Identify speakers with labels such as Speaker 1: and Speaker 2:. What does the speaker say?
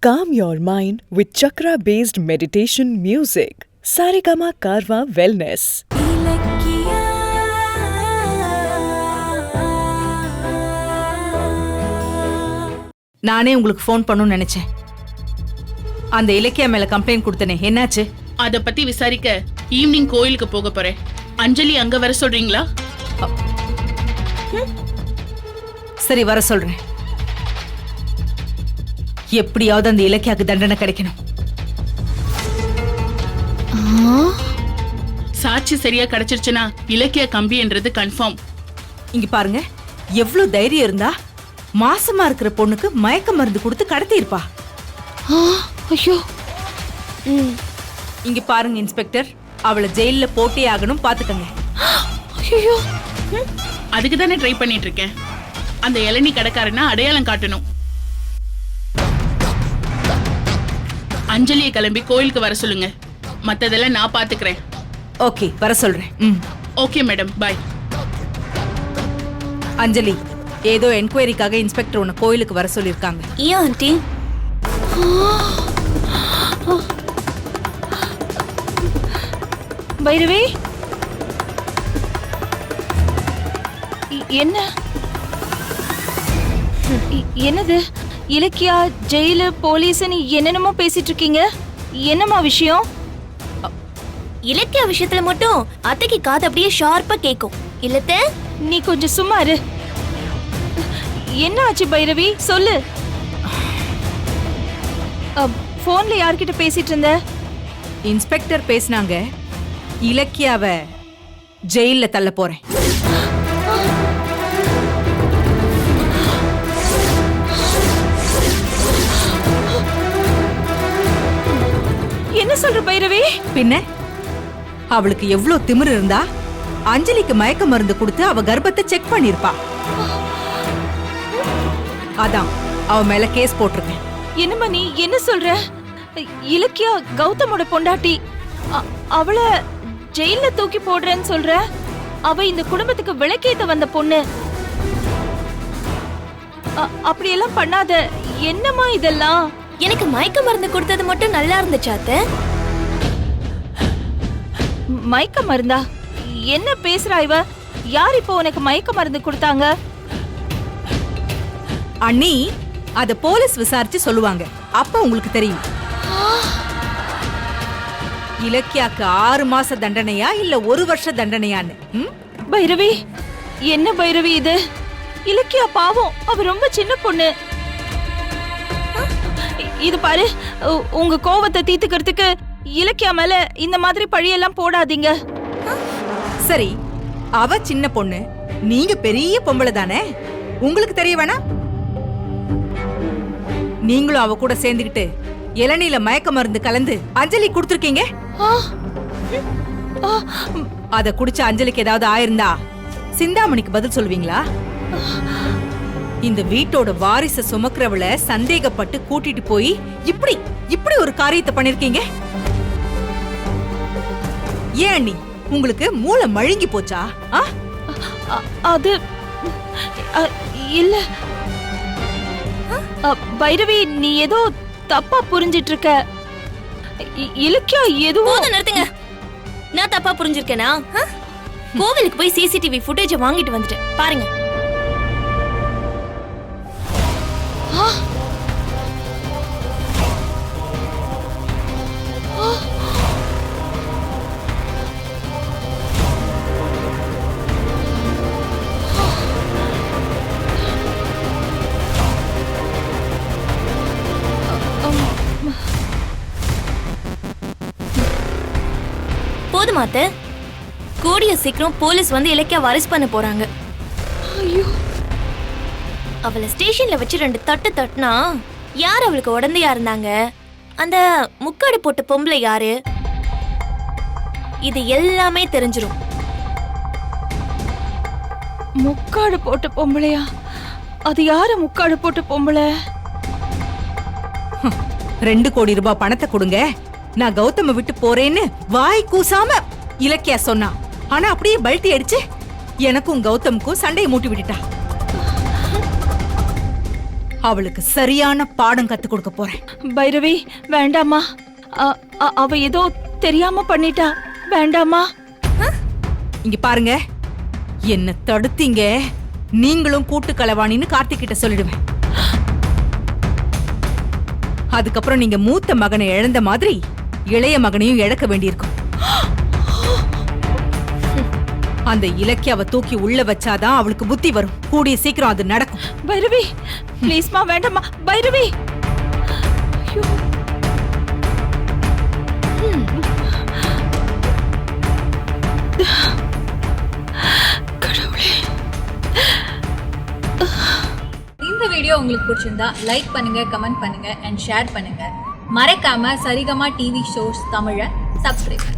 Speaker 1: Calm your mind with chakra-based meditation music. Saregama Karwa Wellness.
Speaker 2: நானே உங்களுக்கு phone பண்ணணும்னு நினைச்சேன். அந்த இலக்கியா மேல கம்ப்ளைண்ட் கொடுத்தனே, என்னாச்சு?
Speaker 3: அத பத்தி விசாரிக்க ஈவினிங் கோயிலுக்கு போக போறேன். அஞ்சலி அங்க வர சொல்றீங்களா?
Speaker 2: சரி, வர சொல்றேன். எப்படியாவது அந்த இலக்கியாக்கு தண்டனை கிடைக்கணும்.
Speaker 3: சாட்சி சரியா கிடைச்சிருச்சுன்னா இலக்கியா கம்பின்றது கன்ஃபார்ம்.
Speaker 2: இங்க பாருங்க, எவ்வளவு தைரியம் இருந்தா மாசமா இருக்கிற பொண்ணுக்கு மயக்க மருந்து கொடுத்து கடத்தி இருப்பா.
Speaker 4: ஐயோ,
Speaker 2: இங்க பாருங்க இன்ஸ்பெக்டர், அவளை ஜெயில போட்டே ஆகணும், பாத்துக்கங்க.
Speaker 4: ஐயோ,
Speaker 3: அதுக்கு தானே ட்ரை பண்ணிட்டு இருக்கேன். அந்த இளநீ கடைக்காரனா அடையாளம் காட்டணும். அஞ்சலியை கிளம்பி கோயிலுக்கு வர சொல்லுங்க. மத்ததெல்லாம் நான் பாத்துக்கிறேன்.
Speaker 2: ஓகே, வர சொல்றேன்.
Speaker 3: ஓகே மேடம், பாய்.
Speaker 2: அஞ்சலி, ஏதோ என்கொயரிக்காக இன்ஸ்பெக்டர் உன்னை கோயிலுக்கு வர சொல்லிருக்காங்க.
Speaker 4: ஏன் ஆண்டி? பைரவி, என்ன என்னது? இலக்கியா ஜெயிலு போலீஸ்னு என்னென்னமோ பேசிட்டு இருக்கீங்க. என்னமா விஷயம்?
Speaker 5: இலக்கிய விஷயத்துல மட்டும் அத்தைக்கு காது அப்படியே ஷார்ப்பா கேக்கும் இல்லத்த?
Speaker 4: நீ கொஞ்சம் சும்மா இரு. என்ன ஆச்சு பைரவி, சொல்லு. போன்ல யார்கிட்ட பேசிட்டு இருந்த?
Speaker 2: இன்ஸ்பெக்டர் பேசினாங்க, இலக்கியாவை ஜெயில தள்ள போறேன்.
Speaker 4: என்ன சொல்ற பைரவி?
Speaker 2: பின்ன அவளுக்கு எவ்வளவு திமிரு இருந்தா அஞ்சலிக்கு மயக்க மருந்து கொடுத்து அவ கர்ப்பத்தை செக் பண்ணிருப்பா. அதான் அவ மேல கேஸ் போட்டிருக்கேன்.
Speaker 4: என்னம்மா நீ என்ன சொல்ற? இலக்கியா கௌதமோட பொண்டாட்டி, அவளை ஜெயில தூக்கி போடுறேன்னு சொல்ற? அவ இந்த குடும்பத்துக்கு விளக்கேத்த வந்த பொண்ணு. அப்படியெல்லாம் பண்ணாத. என்னம்மா இதெல்லாம்?
Speaker 5: எனக்கு மயக்க மருந்து கொடுத்தது மட்டும் நல்லா இருந்துச்சு அத்தை.
Speaker 4: மயக்க மருந்தா? என்ன பேசுறா இவ? யார் இப்போ உனக்கு மயக்க மருந்து கொடுத்தாங்க?
Speaker 2: அண்ணி, அத போலீஸ் விசாரிச்சு சொல்லுவாங்க, அப்ப உங்களுக்கு தெரியும். இலக்கியாக்கு 6 மாச தண்டனையா இல்ல 1 வருஷ தண்டனையான்னு.
Speaker 4: பைரவி, என்ன பைரவி இது? இலக்கியா பாவம், அவ ரொம்ப சின்ன பொண்ணு. இது பாரு, உங்க கோவத்தை தீர்த்துக்கிறதுக்கு இலக்கியா மேல இந்த மாதிரி பழியெல்லாம் போடாதீங்க.
Speaker 2: சரி, அவ சின்ன பொண்ணு, நீங்க பெரிய பொம்பளை தானே, உங்களுக்கு தெரிய வேணா? நீங்களும் அவ கூட சேர்ந்துகிட்டு இளநீல மயக்க மருந்து கலந்து அஞ்சலி கொடுத்துருக்கீங்க. அத குடிச்ச அஞ்சலிக்கு ஏதாவது ஆயிருந்தா சிந்தாமணிக்கு பதில் சொல்வீங்களா? இந்த வீட்டோட வாரிச சுமக்கிறவள சந்தேகப்பட்டு கூட்டிட்டு போய் இப்படி ஒரு காரியத்தை பண்ணிருக்கீங்க. ஏன் அண்ணி, உங்களுக்கு மூளை மழுங்கி போச்சா?
Speaker 4: அது இல்ல பைரவி, நீ ஏதோ தப்பா புரிஞ்சிட்டு இருக்க. இலக்கியா எதுவும்.
Speaker 5: நிறுத்துங்க. நான் தப்பா புரிஞ்சிருக்கேனா? கோவிலுக்கு போய் சிசிடிவி ஃபுட்டேஜ் வாங்கிட்டு வந்துட்டேன், பாருங்க. போதுமாத்த, கூடிய சீக்கிரம் போலீஸ் வந்து இலக்கியா அரெஸ்ட் பண்ண போறாங்க.
Speaker 4: ஐயோ,
Speaker 5: அவளை ஸ்டேஷன்ல வச்சு 2 தட்டு தட்டுனா யார் அவளுக்கு உடந்தையா இருந்தாங்க? அந்த முக்காடு போட்ட பொம்பளை யாரு? இது எல்லாமே தெரிஞ்சிரும்.
Speaker 4: முக்காடு போட்ட பொம்பளையா? அது யாரு முக்காடு போட்ட பொம்பளை?
Speaker 2: 2 கோடி ரூபாய் பணத்தை கொடுங்க, நான் கௌதம விட்டு போறேன்னு வாய் கூசாம இலக்கியா சொன்னா. ஆனா அப்படியே பல்ட்டி அடிச்சு எனக்கும் கௌதமுக்கும் சண்டையை மூட்டி விட்டுட்டா. அவளுக்கு சரியான பாடம் கத்து கொடுக்க போறேன்.
Speaker 4: பைரவி வேண்டாமா, அவ ஏதோ தெரியாம பண்ணிட்டா, வேண்டாமா.
Speaker 2: இங்க பாருங்க, என்ன தடுத்தீங்க, நீங்களும் கூட்டு களவாணின்னு கார்த்திக் கிட்ட சொல்லிடுவேன். அதுக்கப்புறம் நீங்க மூத்த மகனை இழந்த மாதிரி இளைய மகனையும் இழக்க வேண்டியிருக்கும். அந்த இலக்கியாவை தூக்கி உள்ள வச்சாதான் அவளுக்கு புத்தி வரும். கூடிய சீக்கிரம் அது நடக்கும்.
Speaker 4: பைரவி ப்ளீஸ்மா, வேண்டாமா பைரவி.
Speaker 6: இந்த வீடியோ உங்களுக்கு பிடிச்சிருந்தா லைக் பண்ணுங்க, கமெண்ட் பண்ணுங்க அண்ட் ஷேர் பண்ணுங்க. மறக்காம சரிகமா டிவி ஷோஸ் தமிழை சப்ஸ்கிரைப் பண்ணுங்க.